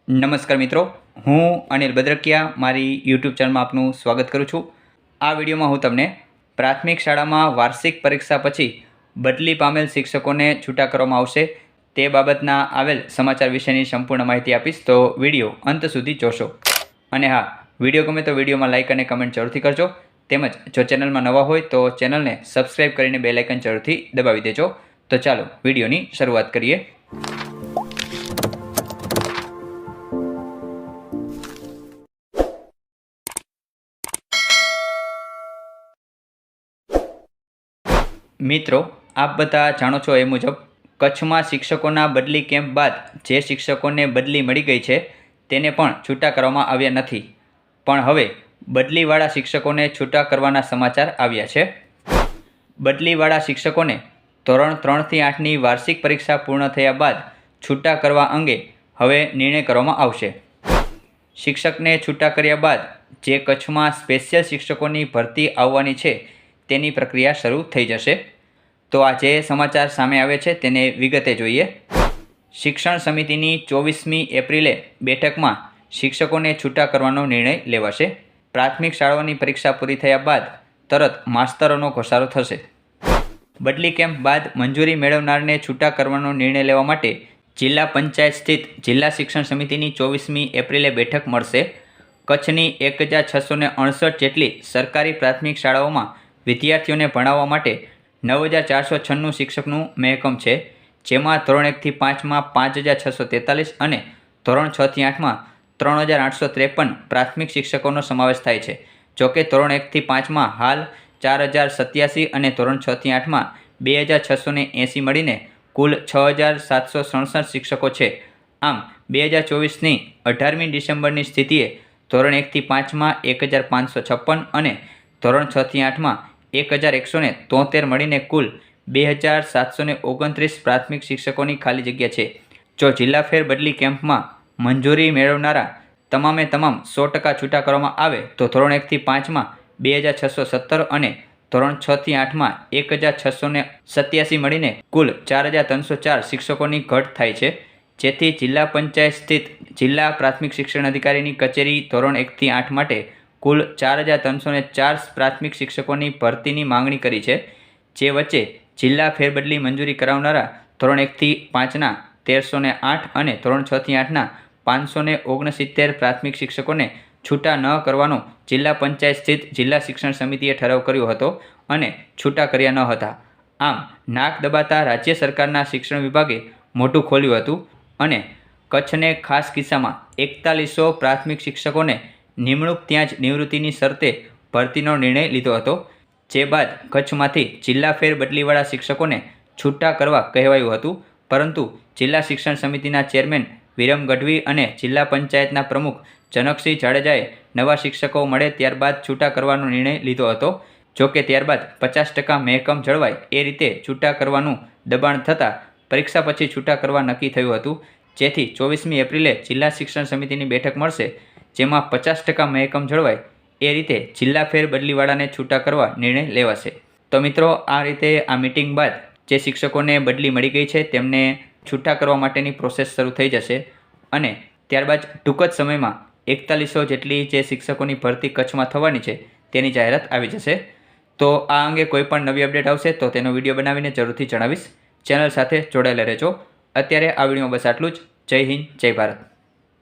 નમસ્કાર મિત્રો, હું અનિલ બદ્રકિયા મારી યુટ્યુબ ચેનલમાં આપનું સ્વાગત કરું છું। આ વિડીયોમાં હું તમને પ્રાથમિક શાળામાં વાર્ષિક પરીક્ષા પછી બદલી પામેલ શિક્ષકોને છૂટા કરવામાં આવશે તે બાબતના આવેલ સમાચાર વિશેની સંપૂર્ણ માહિતી આપીશ, તો વિડીયો અંત સુધી જોશો। અને હા, વિડીયો ગમે તો વિડીયોમાં લાઇક અને કમેન્ટ જરૂરથી કરજો, તેમજ જો ચેનલમાં નવા હોય તો ચેનલને સબસ્ક્રાઈબ કરીને બેલ આઇકન જરૂરથી દબાવી દેજો। તો ચાલો વિડીયોની શરૂઆત કરીએ। મિત્રો, આપ બધા જાણો છો એ મુજબ કચ્છમાં શિક્ષકોના બદલી કેમ્પ બાદ જે શિક્ષકોને બદલી મળી ગઈ છે તેને પણ છૂટા કરવામાં આવ્યા નથી, પણ હવે બદલીવાળા શિક્ષકોને છૂટા કરવાના સમાચાર આવ્યા છે। બદલીવાળા શિક્ષકોને ધોરણ 3થી 8ની વાર્ષિક પરીક્ષા પૂર્ણ થયા બાદ છૂટા કરવા અંગે હવે નિર્ણય કરવામાં આવશે। શિક્ષકને છૂટા કર્યા બાદ જે કચ્છમાં સ્પેશિયલ શિક્ષકોની ભરતી આવવાની છે તેની પ્રક્રિયા શરૂ થઈ જશે। તો આ જે સમાચાર સામે આવે છે તેને વિગતે જોઈએ। શિક્ષણ સમિતિની 24મી એપ્રિલે બેઠકમાં શિક્ષકોને છૂટા કરવાનો નિર્ણય લેવાશે। પ્રાથમિક શાળાઓની પરીક્ષા પૂરી થયા બાદ તરત માસ્તરોનો ઘસારો થશે। બદલી કેમ્પ બાદ મંજૂરી મેળવનારને છૂટા કરવાનો નિર્ણય લેવા માટે જિલ્લા પંચાયત સ્થિત જિલ્લા શિક્ષણ સમિતિની 24મી એપ્રિલે બેઠક મળશે। કચ્છની 1668 જેટલી સરકારી પ્રાથમિક શાળાઓમાં વિદ્યાર્થીઓને ભણાવવા માટે 9496 શિક્ષકનું મહેકમ છે, જેમાં ધોરણ 1થી 5માં 5643 અને ધોરણ 6થી 8માં 3853 પ્રાથમિક શિક્ષકોનો સમાવેશ થાય છે। જોકે ધોરણ 1થી 5માં હાલ 4087 અને ધોરણ 6થી 8માં 2680 મળીને કુલ 6767 શિક્ષકો છે। આમ 2024ની 18મી ડિસેમ્બરની સ્થિતિએ ધોરણ 1થી 5માં 1556 અને ધોરણ 6થી 8માં 1173 મળીને કુલ 2729 પ્રાથમિક શિક્ષકોની ખાલી જગ્યા છે। જો જિલ્લા ફેર બદલી કેમ્પમાં મંજૂરી મેળવનારા તમામે તમામ 100% છૂટા કરવામાં આવે તો ધોરણ 1થી 5માં 2617 અને ધોરણ 6થી 8માં 1687 મળીને કુલ 4304 શિક્ષકોની ઘટ થાય છે, જેથી જિલ્લા પંચાયત સ્થિત જિલ્લા પ્રાથમિક શિક્ષણ અધિકારીની કચેરી ધોરણ 1થી 8 માટે કુલ 4304 પ્રાથમિક શિક્ષકોની ભરતીની માંગણી કરી છે। જે વચ્ચે જિલ્લા ફેરબદલી મંજૂરી કરાવનારા ધોરણ 1થી 5ના 1308 અને ધોરણ 6થી 8ના 569 પ્રાથમિક શિક્ષકોને છૂટા ન કરવાનો જિલ્લા પંચાયત સ્થિત જિલ્લા શિક્ષણ સમિતિએ ઠરાવ કર્યો હતો અને છૂટા કર્યા ન હતા। આમ નાક દબાતા રાજ્ય સરકારના શિક્ષણ વિભાગે મોઢું ખોલ્યું હતું અને કચ્છને ખાસ કિસ્સામાં 4100 પ્રાથમિક શિક્ષકોને નિમણૂક ત્યાં જ નિવૃત્તિની શરતે ભરતીનો નિર્ણય લીધો હતો। જે બાદ કચ્છમાંથી જિલ્લા ફેર બદલીવાળા શિક્ષકોને છૂટા કરવા કહેવાયું હતું, પરંતુ જિલ્લા શિક્ષણ સમિતિના ચેરમેન વિરમ ગઢવી અને જિલ્લા પંચાયતના પ્રમુખ જનકસિંહ જાડેજાએ નવા શિક્ષકો મળે ત્યારબાદ છૂટા કરવાનો નિર્ણય લીધો હતો। જોકે ત્યારબાદ 50% મહેકમ જળવાય એ રીતે છૂટા કરવાનું દબાણ થતાં પરીક્ષા પછી છૂટા કરવા નક્કી થયું હતું, જેથી 24મી એપ્રિલે જિલ્લા શિક્ષણ સમિતિની બેઠક મળશે, જેમાં 50% મહેકમ જળવાય એ રીતે જિલ્લા ફેર બદલીવાળાને છૂટા કરવા નિર્ણય લેવાશે। તો મિત્રો, આ રીતે આ મીટિંગ બાદ જે શિક્ષકોને બદલી મળી ગઈ છે તેમને છૂટા કરવા માટેની પ્રોસેસ શરૂ થઈ જશે અને ત્યારબાદ ટૂંક જ સમયમાં 4100 જેટલી જે શિક્ષકોની ભરતી કચ્છમાં થવાની છે તેની જાહેરાત આવી જશે। તો આ અંગે કોઈ પણ નવી અપડેટ આવશે તો તેનો વિડીયો બનાવીને જરૂરથી જણાવીશ। ચેનલ સાથે જોડાયેલા રહેજો। અત્યારે આ વિડીયોમાં બસ આટલું જ। જય હિન્દ, જય ભારત।